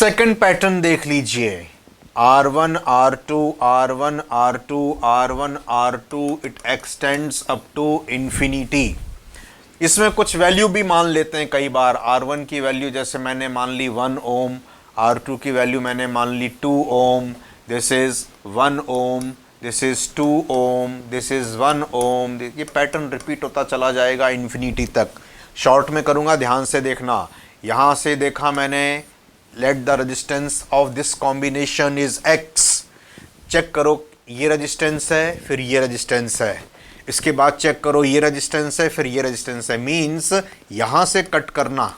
Second pattern देख लीजिए, R1 R2 R1 R2 R1 R2 it extends up to infinity. इसमें कुछ value भी मान लेते हैं कई बार। R1 की वैल्यू जैसे मैंने मान ली 1 ओम, R2 की वैल्यू मैंने मान ली 2 ohm, this is 1 ohm, this is 2 ohm, this is 1 ohm. ये पैटर्न रिपीट होता चला जाएगा इन्फिनिटी तक। शॉर्ट में करूँगा, ध्यान से देखना। यहाँ से देखा मैंने, let the resistance of this combination is X। Check करो, ये रेजिस्टेंस है, फिर ये रेजिस्टेंस है। इसके बाद चेक करो, ये रेजिस्टेंस है, फिर ये रेजिस्टेंस है। मीन्स यहाँ से कट करना,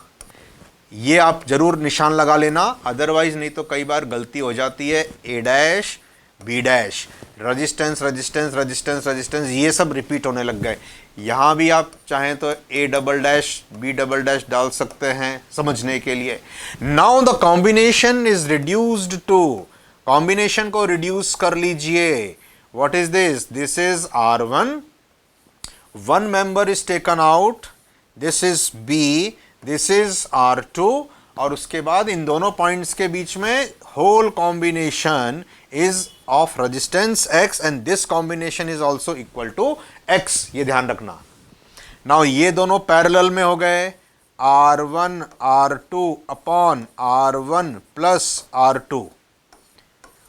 ये आप जरूर निशान लगा लेना, अदरवाइज नहीं तो कई बार गलती हो जाती है। A dash B dash, resistance resistance resistance resistance, ये सब रिपीट होने लग गए। यहाँ भी आप चाहें तो A double dash B double dash डाल सकते हैं समझने के लिए। Now the combination is reduced to, combination को रिड्यूस कर लीजिए। What is this? This is R1, one member is taken out, this is B, this is R2, और उसके बाद इन दोनों पॉइंट्स के बीच में whole combination is of resistance X and this combination is also equal to X। ये ध्यान रखना। नाउ ये दोनों पैरेलल में हो गए, R1 R2 upon R1 plus R2,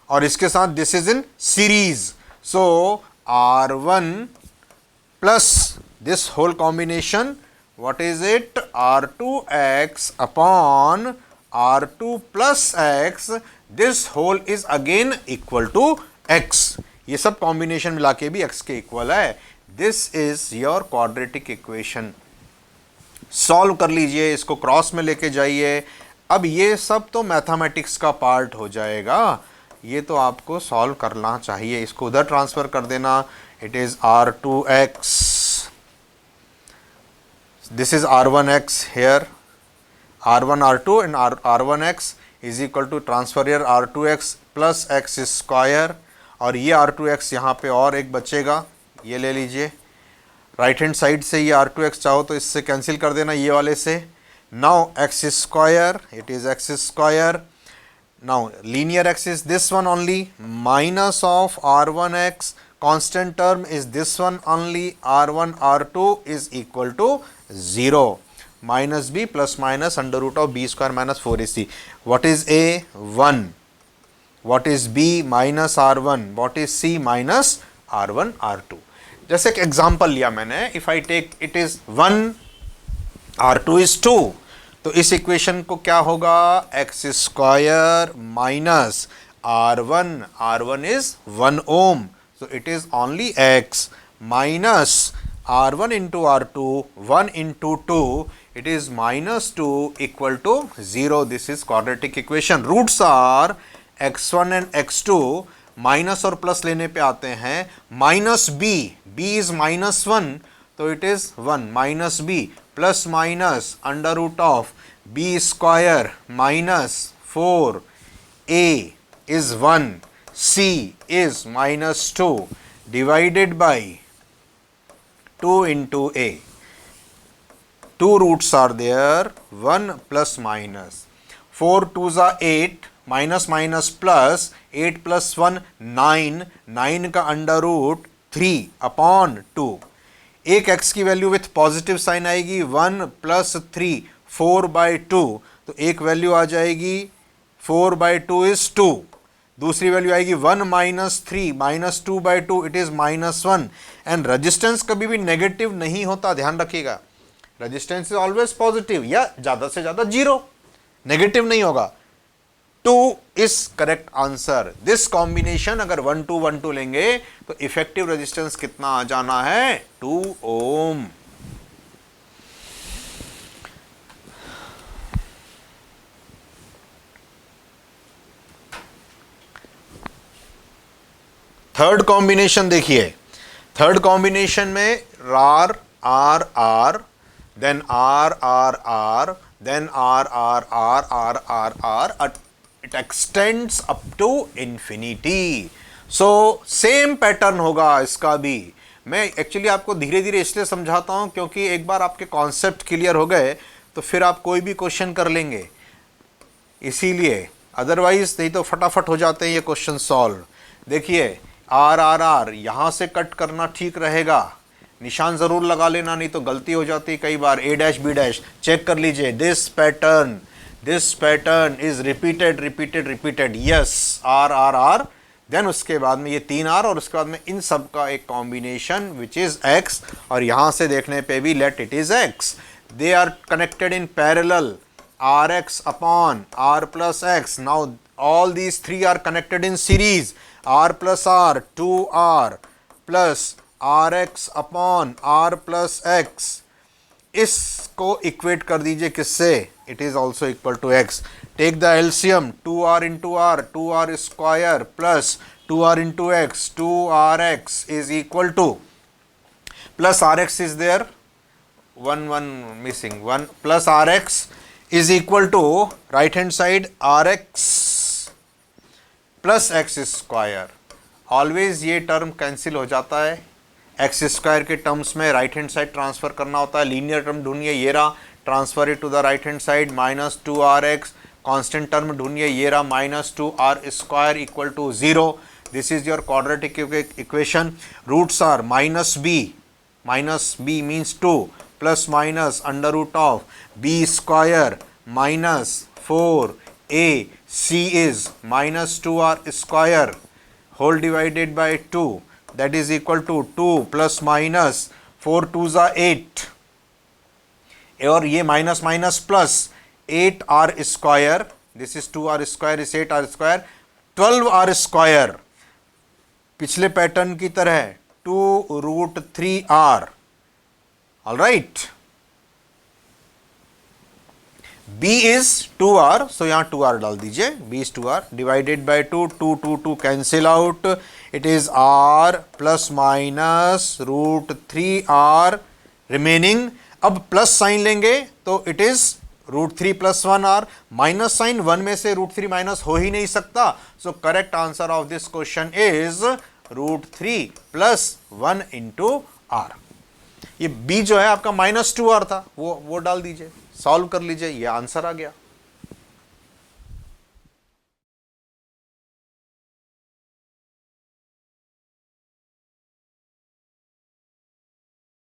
और इसके साथ this is in series. So R1 plus this whole combination, what is it? R2X upon R2 plus X, this whole is again equal to X। ये सब combination मिला के भी X के equal है। This is your quadratic equation। Solve कर लीजिए, इसको क्रॉस में लेके जाइए। अब ये सब तो मैथमेटिक्स का पार्ट हो जाएगा, ये तो आपको सॉल्व करना चाहिए। इसको उधर ट्रांसफर कर देना। It is R2X, this is R1X here, R1 R2 and R1X is equal to transfer here R2X plus X square, और ये R2X यहाँ पे और एक बचेगा, ये ले लीजिए। राइट हैंड साइड से ये R2X चाहो तो इससे कैंसिल कर देना ये वाले से। Now X square, it is X square. Now linear X is this one only, minus of R1X, constant term is this one only, R1 R2 is equal to 0, minus B plus minus under root of B square minus 4AC। what is A? 1, what is B? minus R1, what is C? minus R1 R2। जैसे एक example लिया मैंने, if I take it is 1, R2 is 2, तो इस equation को क्या होगा? X square minus R1 is 1 ohm, so it is only X minus R1 into R2, 1 into 2, it is minus 2 equal to 0. This is quadratic equation. Roots are x1 and x2, minus और plus लेने पे आते हैं। Minus b, b is -1, तो it is 1 minus b plus minus under root of b square minus 4a is 1, c is -2 divided by 2 into a. Two roots are there, 1 plus minus, 4 2s are 8, minus minus plus, 8 plus 1 9, 9 का under root 3 upon 2। एक x की value with positive sign आएगी, 1 plus 3 4/2, तो एक value आ जाएगी 4/2 is 2। दूसरी value आएगी 1 minus 3 minus 2/2, it is -1। And resistance कभी भी नेगेटिव नहीं होता, ध्यान रखिएगा। रेजिस्टेंस इज ऑलवेज पॉजिटिव या ज्यादा से ज्यादा 0, नेगेटिव नहीं होगा। 2 is correct answer. This combination अगर 1 2 1 2 लेंगे तो इफेक्टिव रेजिस्टेंस कितना आ जाना है? 2 ओम। थर्ड कॉम्बिनेशन देखिए। थर्ड कॉम्बिनेशन में R R R, then R R R, then R R R R R R, it extends up to infinity। so same pattern होगा इसका भी। मैं एक्चुअली आपको धीरे धीरे इसलिए समझाता हूं क्योंकि एक बार आपके कॉन्सेप्ट क्लियर हो गए तो फिर आप कोई भी क्वेश्चन कर लेंगे, इसीलिए अदरवाइज नहीं तो फटाफट हो जाते हैं ये क्वेश्चन सॉल्व। देखिए आर आर आर यहाँ से कट करना ठीक रहेगा, निशान ज़रूर लगा लेना नहीं तो गलती हो जाती है कई बार। A dash B dash check कर लीजिए, this pattern is repeated repeated repeated, yes R R R, then उसके बाद में ये 3 आर और उसके बाद में इन सब का एक कॉम्बिनेशन विच इज़ एक्स, और यहाँ से देखने पे भी let it is X. They are connected in parallel, R X upon R plus X. Now all these 3 are connected in series, r plus r 2r plus rx upon r plus x। इसको equate कर दीजिए किससे, it is also equal to x। Take the एल्सियम 2r into R 2r square plus 2r into X 2rx is equal to plus rx is there 1 missing 1 plus rx is equal to right hand side rx plus X square. Always ये term cancel हो जाता है, X square के terms में right hand side transfer करना होता है। Linear term ढूंढिए, ये रहा, transfer it to the right hand side, minus 2rx। Constant term ढूंढिए, ये रहा, minus 2r square equal to 0। This is your quadratic equation. Roots are minus B means 2 plus minus under root of b square minus 4a, c is minus 2r square whole divided by 2, that is equal to 2 plus minus 4 2s are 8, और ये minus minus plus 8r square, this is 2r square is 8r square, 12r square पिछले pattern की तरह 2 root 3r। All right, b is 2r, so यहाँ 2r डाल दीजिए, b is 2r divided by 2, 2 cancel out, it is r plus minus root 3r remaining. अब plus sign लेंगे तो it is root 3 plus 1r, minus sign 1 में से root 3 minus हो ही नहीं सकता, so correct answer of this question is root 3 plus 1 into r। ये b जो है आपका माइनस 2r था, वो डाल दीजिए, सॉल्व कर लीजिए, ये आंसर आ गया।